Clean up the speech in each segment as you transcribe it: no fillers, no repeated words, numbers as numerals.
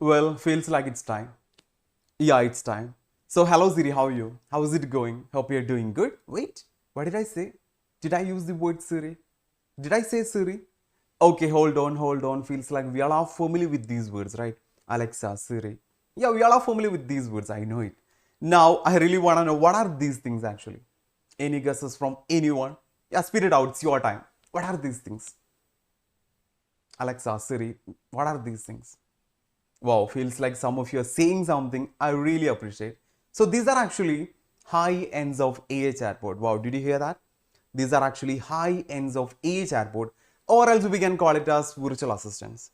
Well, feels like it's time. Yeah, it's time. So, hello Siri, how are you? How is it going? Hope you're doing good. Wait, what did I say? Did I use the word Siri? Did I say Siri? Okay, hold on. Feels like we all are familiar with these words, right? Alexa, Siri. Yeah, we all are familiar with these words. I know it. Now, I really want to know what are these things actually? Any guesses from anyone? Yeah, spit it out. It's your time. What are these things? Alexa, Siri, what are these things? Wow, feels like some of you are saying something I really appreciate. So these are actually high ends of AI chatbot. Wow, did you hear that? These are actually high ends of AI chatbot, or else we can call it as virtual assistants.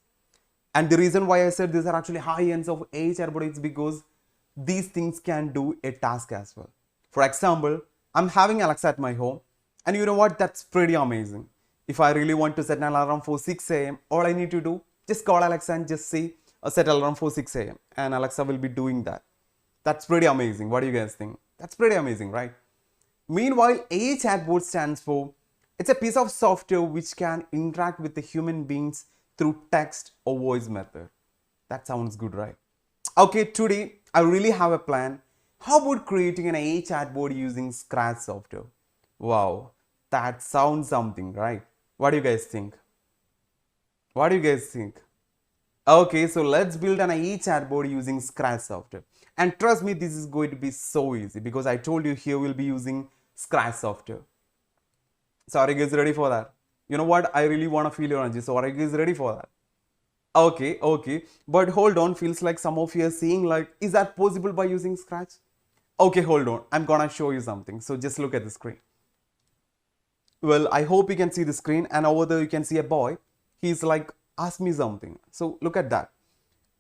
And the reason why I said these are actually high ends of AI chatbot is because these things can do a task as well. For example, I'm having Alexa at my home, and you know what? That's pretty amazing. If I really want to set an alarm for 6 a.m., all I need to do, just call Alexa and just say, set alarm for 6 a.m. and Alexa will be doing that. That's pretty amazing. What do you guys think? That's pretty amazing, right? Meanwhile, AI chatbot stands for, it's a piece of software which can interact with the human beings through text or voice method. That sounds good, right? Okay, today I really have a plan. How about creating an AI chatbot using Scratch software? Wow, that sounds something, right? What do you guys think? What do you guys think? Okay, so let's build an AI chatbot using Scratch software. And trust me, this is going to be so easy because I told you here we'll be using Scratch software. So are you guys ready for that? You know what? I really want to feel your energy. So are you guys ready for that? Okay. But hold on, feels like some of you are saying like, is that possible by using Scratch? Okay, hold on. I'm gonna show you something. So just look at the screen. Well, I hope you can see the screen, and over there you can see a boy. He's like, ask me something. So look at that.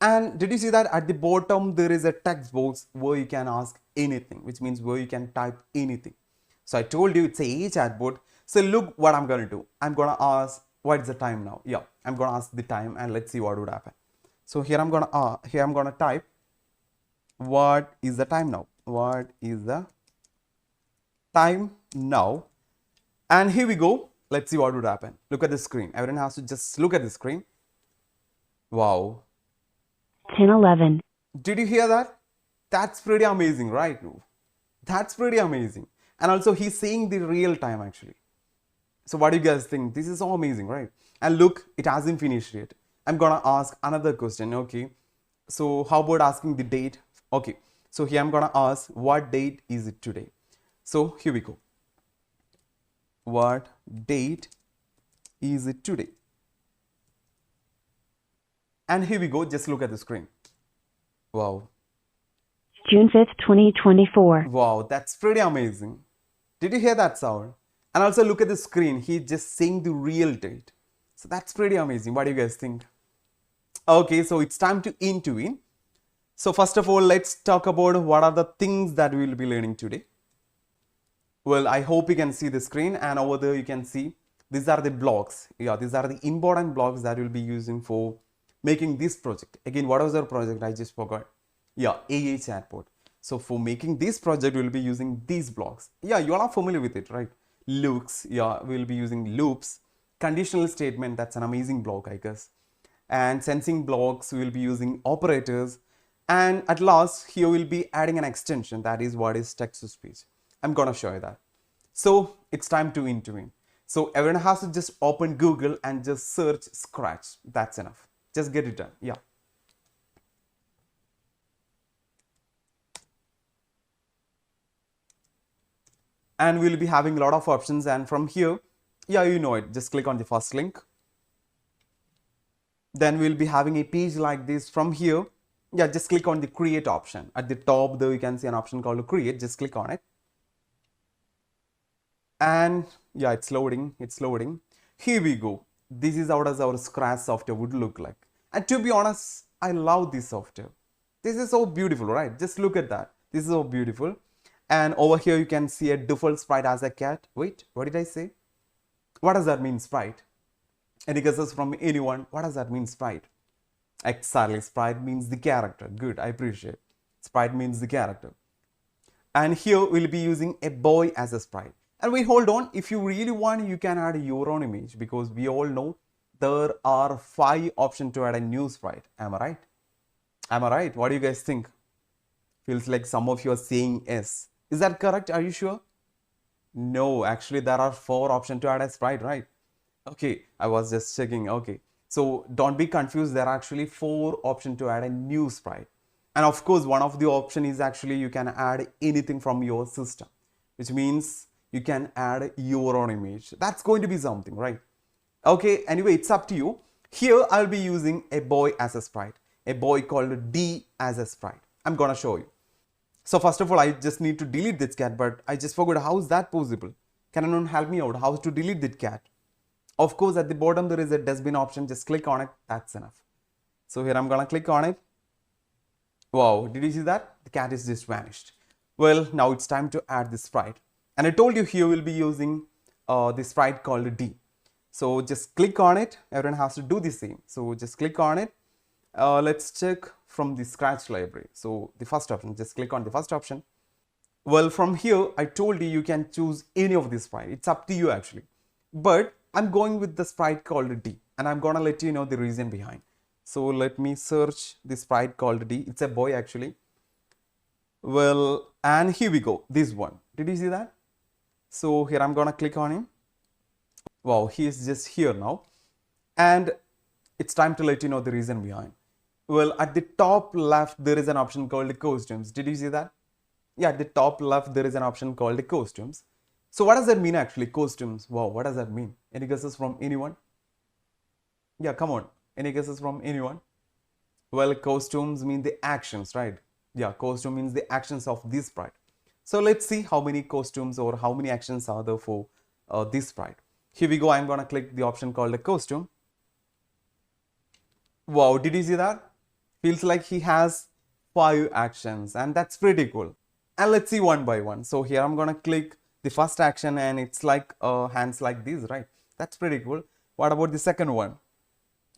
And did you see that at the bottom there is a text box where you can ask anything, which means where you can type anything. So I told you it's a AI chatbot. So look what I'm gonna do. I'm gonna ask, what is the time now? Yeah, I'm gonna ask the time and let's see what would happen. So here I'm gonna type, what is the time now? What is the time now? And here we go. Let's see what would happen. Look at the screen. Everyone has to just look at the screen. Wow. 10:11. Did you hear that? That's pretty amazing, right? That's pretty amazing. And also he's saying the real time actually. So what do you guys think? This is so amazing, right? And look, it hasn't finished yet. I'm gonna ask another question, okay? So how about asking the date? Okay, so here I'm gonna ask, what date is it today? So here we go. What date is it today? And here we go, just look at the screen. Wow. June 5th, 2024. Wow, that's pretty amazing. Did you hear that sound? And also look at the screen, he's just saying the real date. So that's pretty amazing. What do you guys think? Okay, so it's time to intervene. So first of all, let's talk about what are the things that we will be learning today. Well, I hope you can see the screen, and over there you can see these are the blocks. Yeah, these are the important blocks that we'll be using for making this project. Again, what was our project? I just forgot. Yeah, AI chatbot. So for making this project, we'll be using these blocks. Yeah, you all are familiar with it, right? Loops. Yeah, we'll be using loops. Conditional statement, that's an amazing block, I guess. And sensing blocks, we'll be using operators. And at last, here we'll be adding an extension, that is what is text to speech. I'm gonna show you that. So it's time to intervene. So everyone has to just open Google and just search Scratch. That's enough. Just get it done. Yeah. And we'll be having a lot of options, and from here, yeah, you know it, just click on the first link. Then we'll be having a page like this. From here, yeah, just click on the create option. At the top there you can see an option called create. Just click on it. And yeah, it's loading. Here we go. This is how does our Scratch software would look like. And to be honest, I love this software. This is so beautiful, right? Just look at that. This is so beautiful. And over here you can see a default sprite as a cat. Wait, what did I say? What does that mean, sprite? Any guesses from anyone? What does that mean, sprite? Exactly, sprite means the character. Good, I appreciate. Sprite means the character. And here we'll be using a boy as a sprite. And wait, hold on. If you really want, you can add your own image, because we all know there are 5 options to add a new sprite. Am I right? Am I right? What do you guys think? Feels like some of you are saying yes. Is that correct? Are you sure? No, actually there are four options to add a sprite, right? Okay, I was just checking. Okay, so don't be confused. There are actually four options to add a new sprite. And of course, one of the option is actually you can add anything from your system, which means you can add your own image. That's going to be something, right? Okay, anyway, it's up to you. Here, I'll be using a boy as a sprite, a boy called D as a sprite. I'm gonna show you. So first of all, I just need to delete this cat, but I just forgot how is that possible? Can anyone help me out? How to delete that cat? Of course, at the bottom there is a dustbin option. Just click on it. That's enough. So here I'm gonna click on it. Wow, did you see that? The cat is just vanished. Well, now it's time to add the sprite. And I told you here we'll be using the sprite called D. So just click on it. Everyone has to do the same. So just click on it. Let's check from the scratch library. So the first option, just click on the first option. Well, from here, I told you can choose any of these sprite. It's up to you actually. But I'm going with the sprite called D, and I'm gonna let you know the reason behind. So let me search the sprite called D. It's a boy actually. Well, and here we go. This one. Did you see that? So here I'm gonna click on him. Wow, he is just here now. And it's time to let you know the reason behind. Well, at the top left, there is an option called costumes. Did you see that? Yeah, at the top left, there is an option called costumes. So what does that mean actually? Costumes. Wow, what does that mean? Any guesses from anyone? Yeah, come on. Any guesses from anyone? Well, costumes mean the actions, right? Yeah, costume means the actions of this sprite. So let's see how many costumes or how many actions are there for this sprite. Here we go. I'm going to click the option called a costume. Wow, did you see that? Feels like he has 5 actions, and that's pretty cool. And let's see one by one. So here I'm going to click the first action, and it's like hands like this, right? That's pretty cool. What about the second one?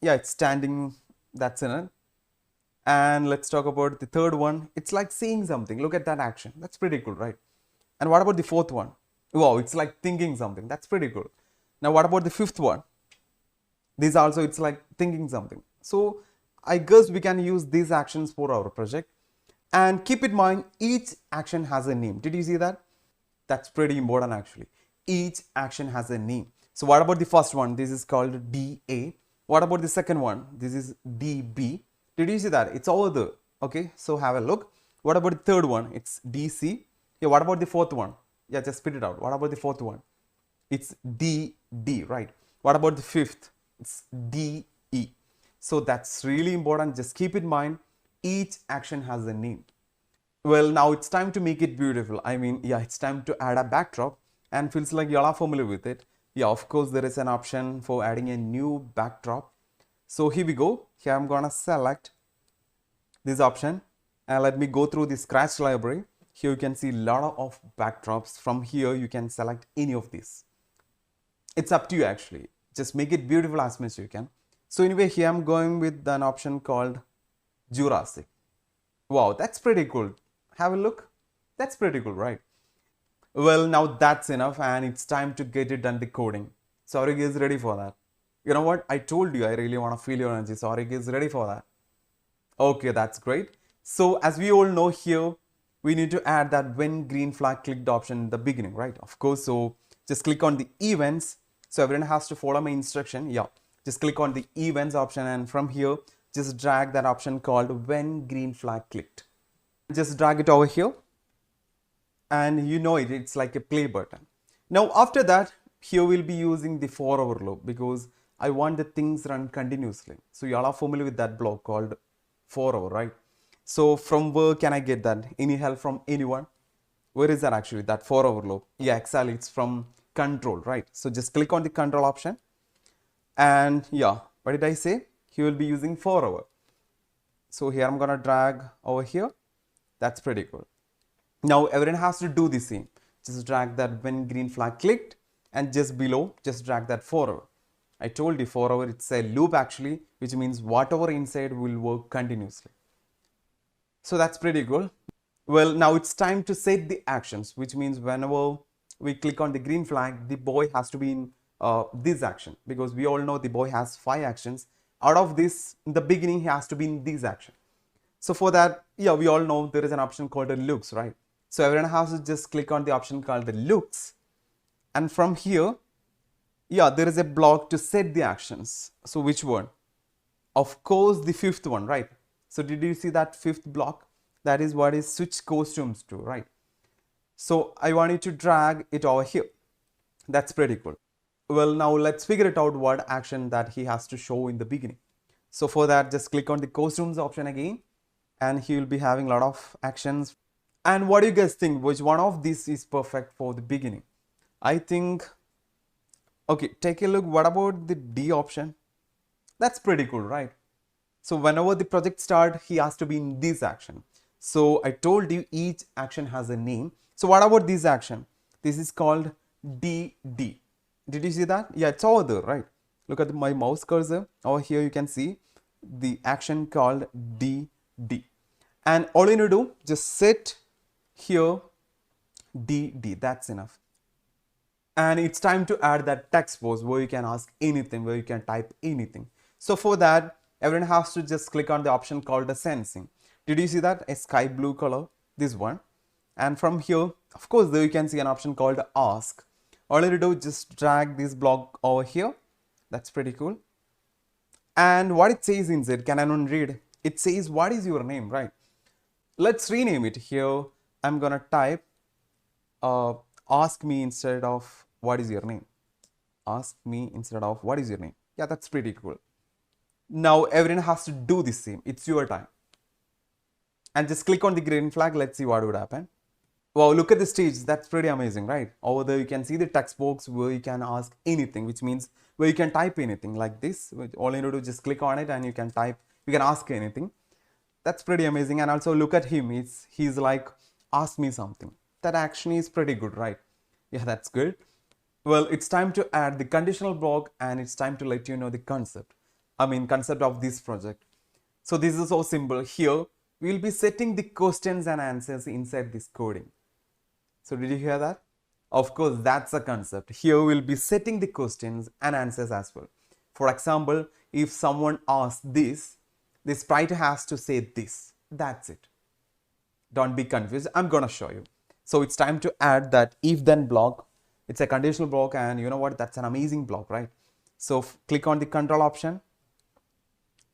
Yeah, it's standing. That's in it. And let's talk about the third one. It's like saying something. Look at that action. That's pretty cool, right? And what about the fourth one? Wow, it's like thinking something. That's pretty cool. Now, what about the fifth one? This also, it's like thinking something. So I guess we can use these actions for our project. And keep in mind, each action has a name. Did you see that? That's pretty important actually. Each action has a name. So what about the first one? This is called DA. What about the second one? This is DB. Did you see that? It's over there. Okay, so have a look. What about the third one? It's DC. Yeah, what about the fourth one? Yeah, just spit it out. What about the fourth one? It's DD, right? What about the fifth? It's DE. So that's really important. Just keep in mind, each action has a name. Well, now it's time to make it beautiful. I mean, yeah, it's time to add a backdrop, and feels like you all are familiar with it. Yeah, of course, there is an option for adding a new backdrop. So here we go. Here I'm gonna select this option, and let me go through the scratch library. Here you can see a lot of backdrops. From here, you can select any of these. It's up to you actually. Just make it beautiful as much as you can. So anyway, here I'm going with an option called Jurassic. Wow, that's pretty cool. Have a look. That's pretty cool, right? Well, now that's enough, and it's time to get it done decoding. Saurik is ready for that. You know what? I told you I really want to feel your energy. Saurik is ready for that. Okay, that's great. So as we all know here, we need to add that when green flag clicked option in the beginning, right? Of course, so just click on the events. So everyone has to follow my instruction. Yeah, just click on the events option, and from here, just drag that option called when green flag clicked. Just drag it over here, and you know it, it's like a play button. Now after that, here we'll be using the for hour loop because I want the things run continuously. So you all are familiar with that block called for hour, right? So from where can I get that? Any help from anyone? Where is that actually, that for hour loop? Yeah, exactly, it's from control, right? So just click on the control option, and yeah, what did I say? He will be using for hour. So here I'm gonna drag over here. That's pretty cool. Now everyone has to do the same. Just drag that when green flag clicked, and just below, just drag that for hour. I told you for hour, it's a loop actually, which means whatever inside will work continuously. So that's pretty cool. Well, now it's time to set the actions, which means whenever we click on the green flag, the boy has to be in this action, because we all know the boy has 5 actions. Out of this, in the beginning, he has to be in this action. So for that, yeah, we all know there is an option called the looks, right? So everyone has to just click on the option called the looks. And from here, yeah, there is a block to set the actions. So which one? Of course, the fifth one, right? So did you see that fifth block? That is what is switch costumes to, right? So I want you to drag it over here. That's pretty cool. Well, now let's figure it out what action that he has to show in the beginning. So for that, just click on the costumes option again, and he will be having a lot of actions. And what do you guys think? Which one of these is perfect for the beginning? I think, okay, take a look. What about the D option? That's pretty cool, right? So whenever the project start, he has to be in this action. So I told you each action has a name. So what about this action? This is called DD. Did you see that? Yeah, it's over there, right? Look at my mouse cursor. Over here you can see the action called DD. And all you need to do, just set here DD. That's enough. And it's time to add that text box where you can ask anything, where you can type anything. So for that, everyone has to just click on the option called the sensing. Did you see that? A sky blue color, this one. And from here, of course, there you can see an option called ask. All you do, just drag this block over here. That's pretty cool. And what it says inside, can anyone read? It says, what is your name, right? Let's rename it here. I'm gonna type ask me instead of what is your name. Ask me instead of what is your name. Yeah, that's pretty cool. Now everyone has to do the same. It's your time. And just click on the green flag. Let's see what would happen. Wow, look at the stage. That's pretty amazing, right? Over there you can see the text box where you can ask anything, which means where you can type anything like this. All you need to do is just click on it and you can type, you can ask anything. That's pretty amazing. And also look at him. He's like, ask me something. That action is pretty good, right? Yeah, that's good. Well, it's time to add the conditional block and it's time to let you know the concept of this project. So this is so simple. Here, we will be setting the questions and answers inside this coding. So did you hear that? Of course, that's a concept. Here we'll be setting the questions and answers as well. For example, if someone asks this, the sprite has to say this. That's it. Don't be confused. I'm gonna show you. So it's time to add that if then block. It's a conditional block and you know what? That's an amazing block, right? So click on the control option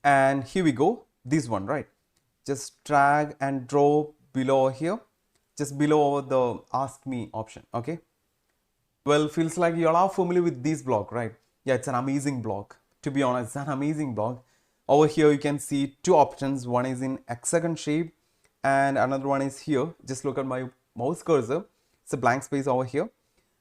and here we go. This one, right? Just drag and drop below here. Just below the ask me option, okay? Well, feels like you all are familiar with this block, right? Yeah, it's an amazing block. To be honest, it's an amazing block. Over here, you can see two options. One is in hexagon shape and another one is here. Just look at my mouse cursor. It's a blank space over here.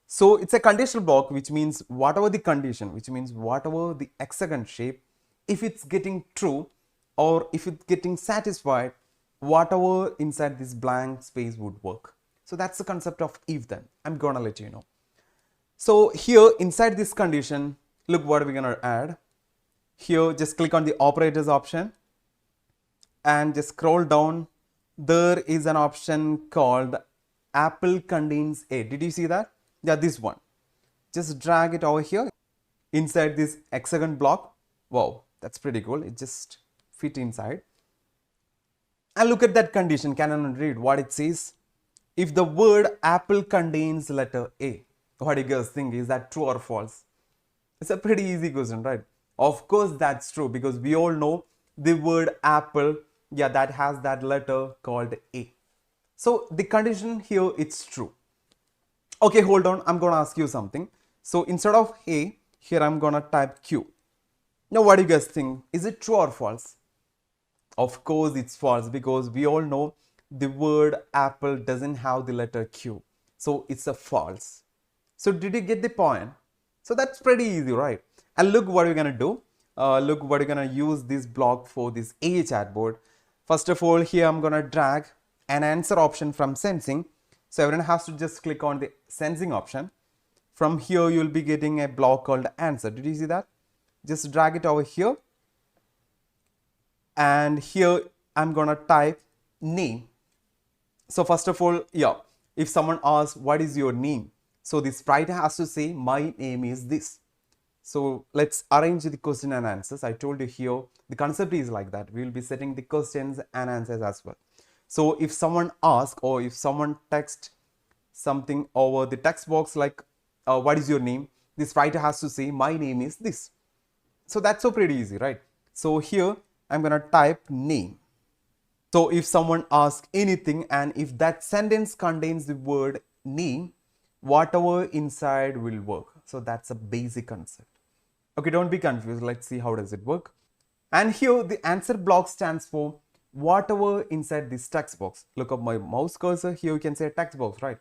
So it's a conditional block, which means whatever the condition, which means whatever the hexagon shape, if it's getting true or if it's getting satisfied, whatever inside this blank space would work. So that's the concept of if then. I'm gonna let you know. So here inside this condition, look what we're gonna add. Here just click on the operators option and just scroll down. There is an option called apple contains a. Did you see that? Yeah, this one. Just drag it over here inside this hexagon block. Wow, that's pretty cool. It just fit inside. And look at that condition. Can anyone read what it says? If the word apple contains letter A, what do you guys think? Is that true or false? It's a pretty easy question, right? Of course that's true because we all know the word apple, yeah, that has that letter called A. So the condition here, it's true. Okay, hold on. I'm going to ask you something. So instead of A, here I'm going to type Q. Now what do you guys think? Is it true or false? Of course it's false because we all know the word apple doesn't have the letter Q. So it's a false. So did you get the point? So that's pretty easy, right? And look what we're going to do. Look what we're going to use this block for this AI chatbot. First of all, here I'm going to drag an answer option from sensing. So everyone has to just click on the sensing option. From here, you'll be getting a block called answer. Did you see that? Just drag it over here. And here I'm going to type name. So first of all, yeah, if someone asks, what is your name? So the sprite has to say, my name is this. So let's arrange the question and answers. I told you here, the concept is like that. We will be setting the questions and answers as well. So if someone asks or if someone texts something over the text box like, what is your name? This writer has to say, my name is this. So that's so pretty easy, right? So here I'm going to type name. So if someone asks anything and if that sentence contains the word name, whatever inside will work. So that's a basic concept. Okay, don't be confused. Let's see how does it work. And here the answer block stands for whatever inside this text box. Look up my mouse cursor. Here you can say text box, right?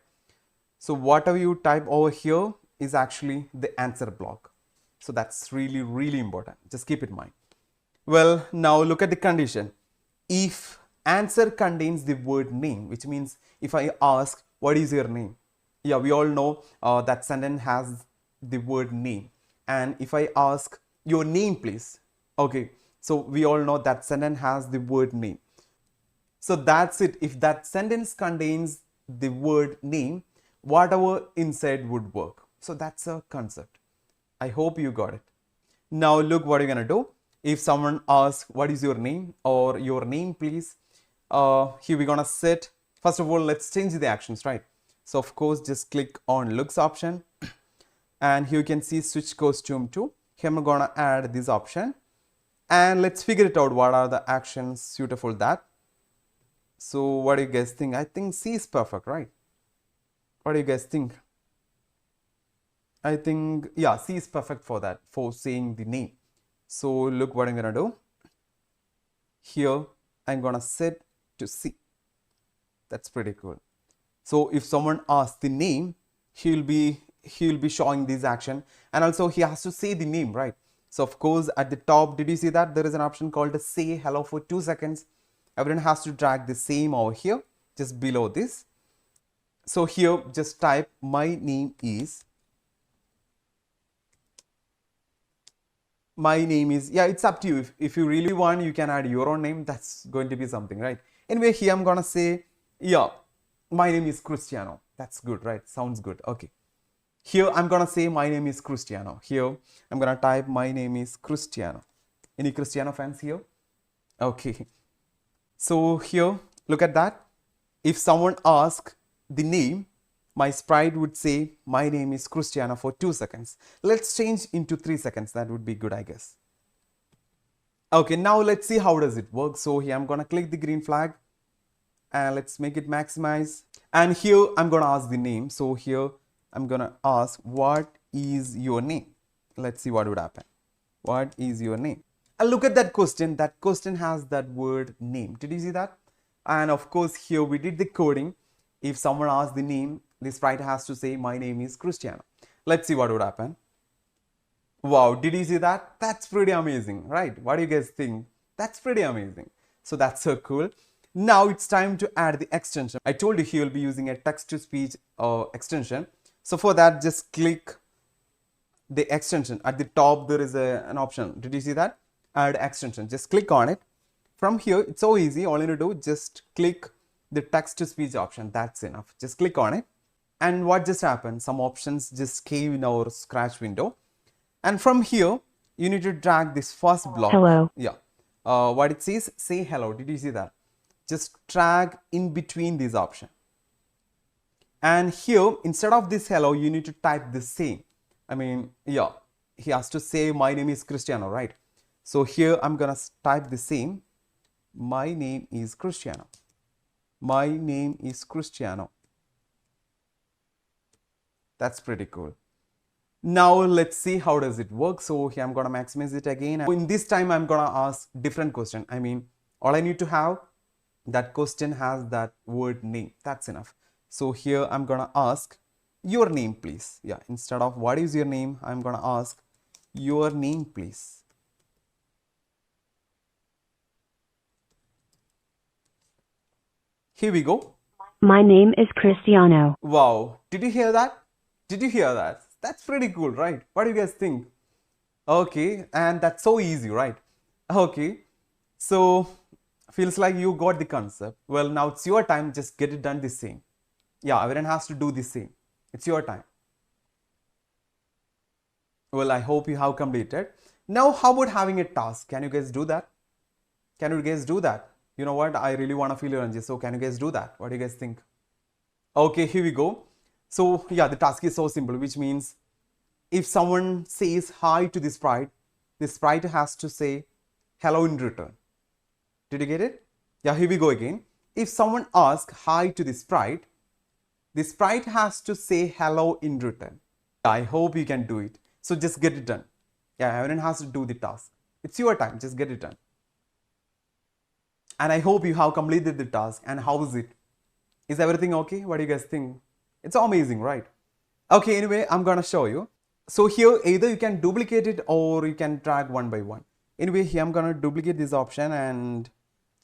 So whatever you type over here is actually the answer block. So that's really, really important. Just keep it in mind. Well, now look at the condition. If answer contains the word name, which means if I ask, what is your name? Yeah, we all know that sentence has the word name. And if I ask your name, please. Okay, so we all know that sentence has the word name. So that's it. If that sentence contains the word name, whatever inside would work. So that's a concept. I hope you got it. Now look what you're gonna do. If someone asks, what is your name or your name, please. Here we're gonna set, first of all, let's change the actions, right? So of course, just click on looks option. And here you can see switch costume to. Here I'm gonna add this option. And let's figure it out. What are the actions suitable for that? So what do you guys think? I think C is perfect, right? What do you guys think? I think, yeah, C is perfect for that, for saying the name. So look what I'm gonna do. Here, I'm gonna set to C. That's pretty cool. So if someone asks the name, he'll be showing this action, and also he has to say the name, right? So of course, at the top, did you see that there is an option called say hello for 2 seconds? Everyone has to drag the same over here, just below this. So here, just type my name is. My name is, yeah, it's up to you. If you really want, you can add your own name. That's going to be something, right? Anyway, here I'm gonna say, yeah, my name is Cristiano. That's good, right? Sounds good. Okay. Here I'm gonna say my name is Cristiano. Here I'm gonna type my name is Cristiano. Any Cristiano fans here? Okay. So here, look at that. If someone asks the name, my sprite would say my name is Cristiano for 2 seconds. Let's change into 3 seconds. That would be good, I guess. Okay, now let's see how does it work. So here I'm gonna click the green flag and let's make it maximize. And here I'm gonna ask the name. So here I'm gonna ask, what is your name? Let's see what would happen. What is your name? And look at that question. That question has that word name. Did you see that? And of course, here we did the coding. If someone asks the name, this sprite has to say, my name is Cristiano. Let's see what would happen. Wow, did you see that? That's pretty amazing, right? What do you guys think? That's pretty amazing. So that's so cool. Now it's time to add the extension. I told you he will be using a text-to-speech extension. So for that, just click the extension. At the top, there is an option. Did you see that? Add extension. Just click on it. From here, it's so easy. All you need to do, just click the text-to-speech option. That's enough. Just click on it. And what just happened? Some options just came in our Scratch window. And from here, you need to drag this first block. Hello. Yeah. What it says, say hello. Did you see that? Just drag in between these options. And here, instead of this hello, you need to type the same. I mean, yeah, he has to say, my name is Cristiano, right? So here, I'm going to type the same. My name is Cristiano. My name is Cristiano. That's pretty cool. Now let's see how does it work. So here I'm going to maximize it again. In this time, I'm going to ask different question. I mean, all I need to have, that question has that word name. That's enough. So here I'm going to ask your name, please. Yeah, instead of what is your name, I'm going to ask your name, please. Here we go. My name is Cristiano. Wow. Did you hear that? Did you hear that? That's pretty cool, right? What do you guys think? Okay, and that's so easy, right? Okay, so feels like you got the concept. Well, now it's your time. Just get it done the same. Yeah, everyone has to do the same. It's your time. Well, I hope you have completed. Now, how about having a task? Can you guys do that? Can you guys do that? You know what? I really want to feel your energy. So, can you guys do that? What do you guys think? Okay, here we go. So, yeah, the task is so simple, which means if someone says hi to the sprite has to say hello in return. Did you get it? Yeah, here we go again. If someone asks hi to the sprite has to say hello in return. I hope you can do it. So just get it done. Yeah, everyone has to do the task. It's your time, just get it done. And I hope you have completed the task. And how is it? Is everything okay? What do you guys think? It's amazing, right? Okay, anyway, I'm gonna show you. So here, either you can duplicate it or you can drag one by one. Anyway, here I'm gonna duplicate this option and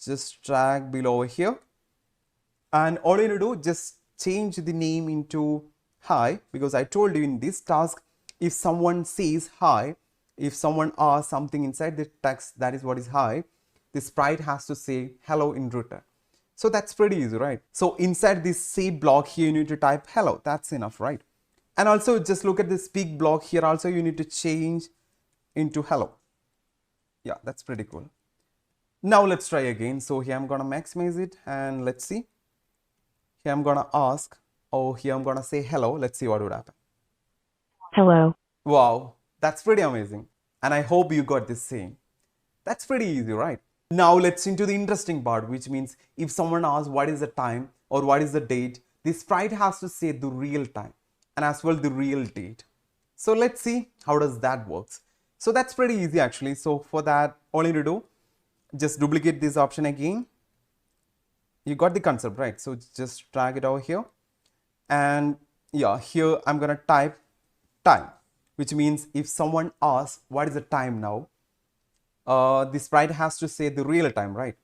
just drag below over here. And all you need to do, just change the name into hi, because I told you in this task, if someone says hi, if someone asks something inside the text, that is what is hi, the sprite has to say hello in return. So that's pretty easy, right? So inside this say block here, you need to type hello. That's enough, right? And also just look at the speak block here. Also, you need to change into hello. Yeah, that's pretty cool. Now let's try again. So here I'm gonna maximize it and let's see. Here I'm gonna ask, oh, here I'm gonna say hello. Let's see what would happen. Hello. Wow, that's pretty amazing. And I hope you got this same. That's pretty easy, right? Now let's into the interesting part, which means if someone asks what is the time or what is the date, the sprite has to say the real time and as well the real date. So let's see how does that works. So that's pretty easy actually. So for that, all you need to do, just duplicate this option again. You got the concept, right? So just drag it over here. And yeah, here I'm gonna type time, which means if someone asks what is the time now, the sprite has to say the real time, right?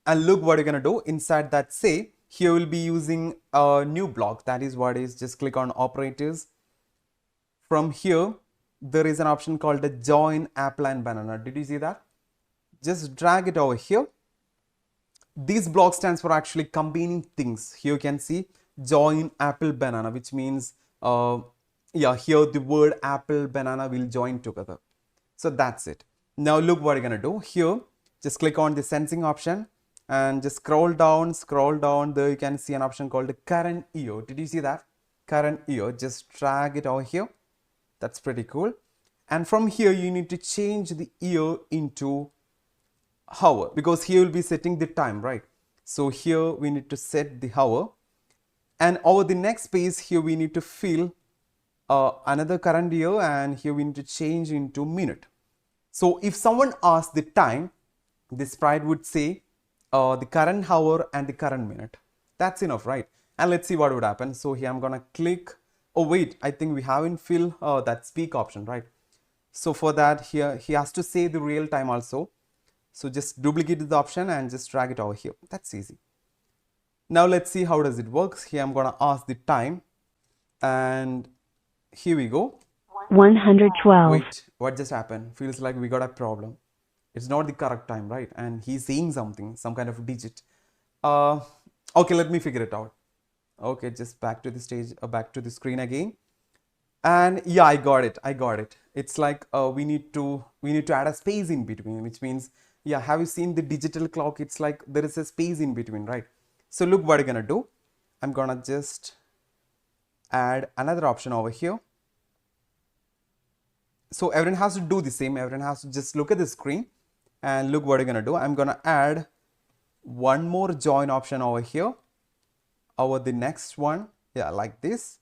And look what you're gonna do inside that say. Here we'll be using a new block. That is what is, just click on operators. From here, there is an option called the join apple and banana. Did you see that? Just drag it over here. This block stands for actually combining things. Here you can see join apple banana, which means yeah, here the word apple banana will join together. So that's it. Now look what you're gonna do here. Just click on the sensing option and just scroll down. There you can see an option called the current year. Did you see that? Current year. Just drag it over here. That's pretty cool. And from here you need to change the year into hour, because here we'll be setting the time, right? So here we need to set the hour, and over the next page here we need to fill another current year, and here we need to change into minute. So if someone asks the time, the sprite would say the current hour and the current minute. That's enough, right? And let's see what would happen. So here I'm gonna click. Oh wait, I think we haven't filled that speak option, right? So for that, here he has to say the real time also. So just duplicate the option and just drag it over here. That's easy. Now let's see how does it works. Here I'm gonna ask the time, and here we go. 112. Wait, what just happened? Feels like we got a problem. It's not the correct time, right? And he's saying something, some kind of digit. Okay, let me figure it out. Okay, just back to the stage, back to the screen again. And yeah, I got it. It's like we need to add a space in between, which means, yeah, have you seen the digital clock? It's like there is a space in between, right? So look what I'm gonna do. I'm gonna just add another option over here. So everyone has to do the same. Everyone has to just look at the screen and look what I'm gonna do. I'm gonna add one more join option over here, over the next one. Yeah, like this.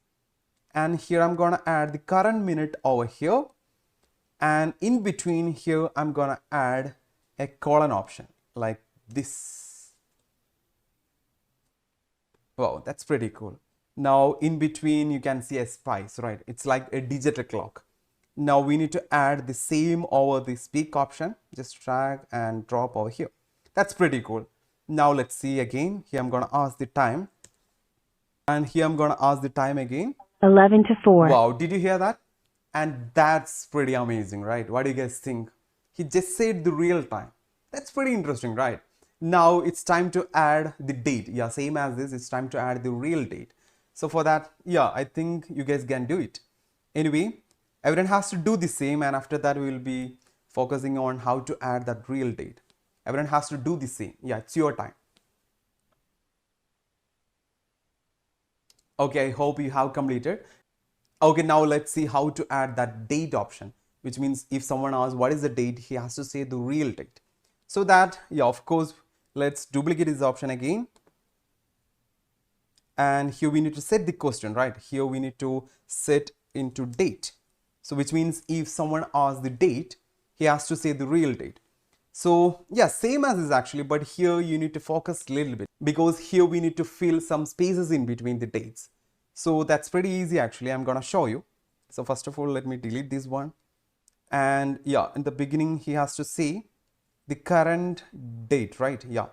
And here I'm gonna add the current minute over here, and in between here I'm gonna add a colon option like this. Wow, that's pretty cool. Now in between you can see a spice, right? It's like a digital clock. Now we need to add the same over the speak option. Just drag and drop over here. That's pretty cool. Now let's see again. Here I'm gonna ask the time, and here I'm gonna ask the time again. 11 to 4. Wow, did you hear that? And that's pretty amazing, right? What do you guys think? He just said the real time. That's pretty interesting, right? Now it's time to add the date. Yeah, same as this, it's time to add the real date. So for that, yeah, I think you guys can do it. Anyway, Everyone has to do the same, and after that we will be focusing on how to add that real date. Everyone has to do the same. Yeah, it's your time. Okay, I hope you have completed. Okay, now let's see how to add that date option, which means if someone asks what is the date, he has to say the real date. So that, yeah, of course, let's duplicate this option again. And here we need to set the question, right? Here we need to set into date. So which means if someone asks the date, he has to say the real date. So yeah, same as this actually, but here you need to focus a little bit because here we need to fill some spaces in between the dates. So that's pretty easy actually. I'm gonna show you. So first of all, let me delete this one. And yeah, in the beginning, he has to say the current date, right? Yeah,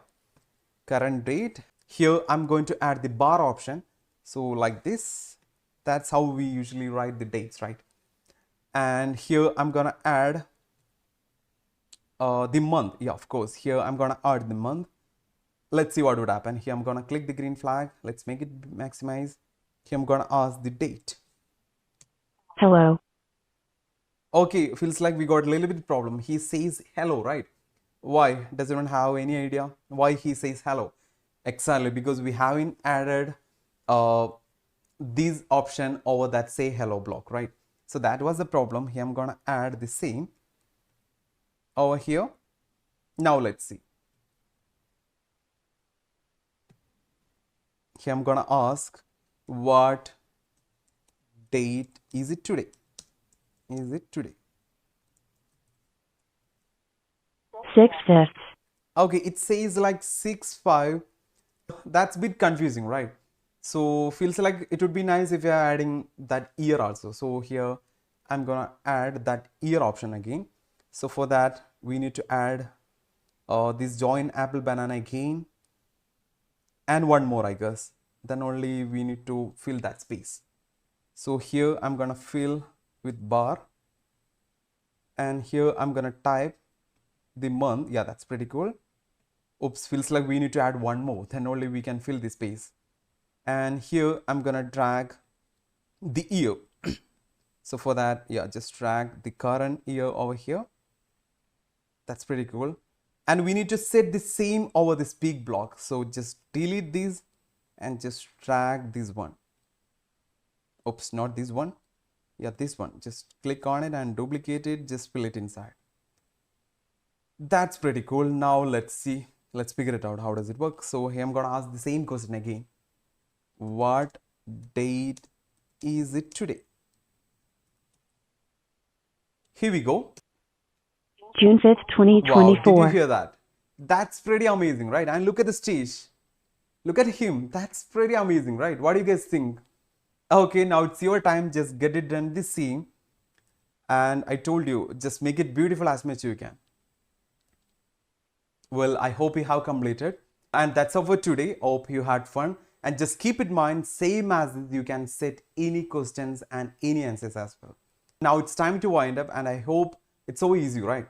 current date. Here I'm going to add the bar option. So like this, that's how we usually write the dates, right? And here I'm gonna add the month. Yeah, of course, here I'm gonna add the month. Let's see what would happen. Here I'm gonna click the green flag. Let's make it maximize. Here I'm gonna ask the date. Hello. Okay, feels like we got a little bit problem. He says hello, right? Why? Does anyone have any idea why he says hello? Exactly, because we haven't added this option over that say hello block, right? So that was the problem. Here I'm gonna add the same over here. Now let's see. Here I'm gonna ask what date is it today? Is it today? 6/5. Okay, it says like 6/5. That's a bit confusing, right? So feels like it would be nice if you're adding that year also. So here I'm gonna add that year option again. So for that we need to add this join apple banana again and one more, I guess. Then only we need to fill that space. So here I'm gonna fill with bar, and here I'm gonna type the month. Yeah, that's pretty cool. Oops, feels like we need to add one more, then only we can fill the space. And here I'm gonna drag the year. So for that, yeah, just drag the current year over here. That's pretty cool. And we need to set the same over this big block. So just delete these and just drag this one. Oops, not this one. Yeah, this one. Just click on it and duplicate it, just fill it inside. That's pretty cool. Now let's see. Let's figure it out. How does it work? So here I'm gonna ask the same question again. What date is it today? Here we go. June 5th, Wow, did you 2024. hear that? That's pretty amazing, right? And look at the stage. Look at him. That's pretty amazing, right? What do you guys think? Okay, now it's your time. Just get it done this scene. And I told you, just make it beautiful as much as you can. Well, I hope you have completed. And that's all for today. Hope you had fun. And just keep in mind, same as this, you can set any questions and any answers as well. Now it's time to wind up, and I hope it's so easy, right?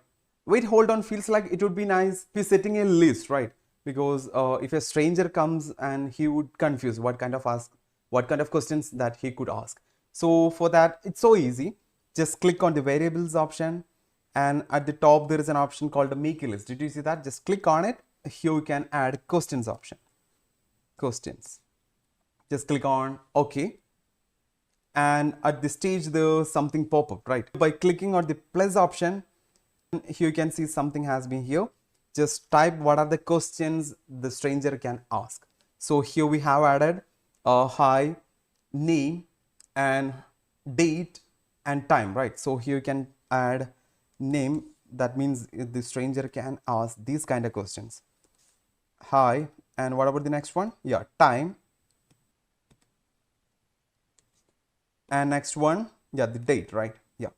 Wait, hold on, feels like it would be nice if you're setting a list, right? Because if a stranger comes and he would confuse what kind of questions that he could ask. So for that, it's so easy. Just click on the variables option, and at the top there is an option called the make a list. Did you see that? Just click on it. Here you can add questions option. Questions. Just click on OK. And at this stage there's something pop up, right? By clicking on the plus option, here you can see something has been here. Just type what are the questions the stranger can ask. So here we have added hi, name, and date and time, right? So here you can add name. That means the stranger can ask these kind of questions. Hi, and what about the next one? Yeah, time. And next one, yeah, the date, right? Yeah.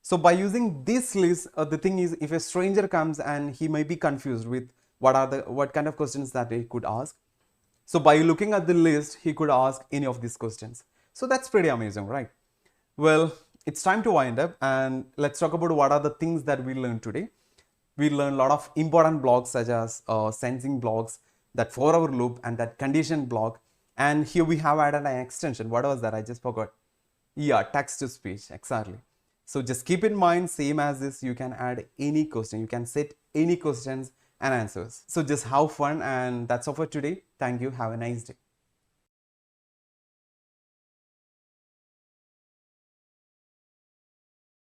So by using this list, the thing is, if a stranger comes and he may be confused with what kind of questions that he could ask. So by looking at the list, he could ask any of these questions. So that's pretty amazing, right? Well, it's time to wind up, and let's talk about what are the things that we learned today. We learned a lot of important blocks such as sensing blocks, that for-hour loop, and that condition block. And here we have added an extension. What was that? I just forgot. Yeah, text to speech, exactly. So just keep in mind, same as this, you can add any question, you can set any questions and answers. So just have fun, and that's all for today. Thank you. Have a nice day.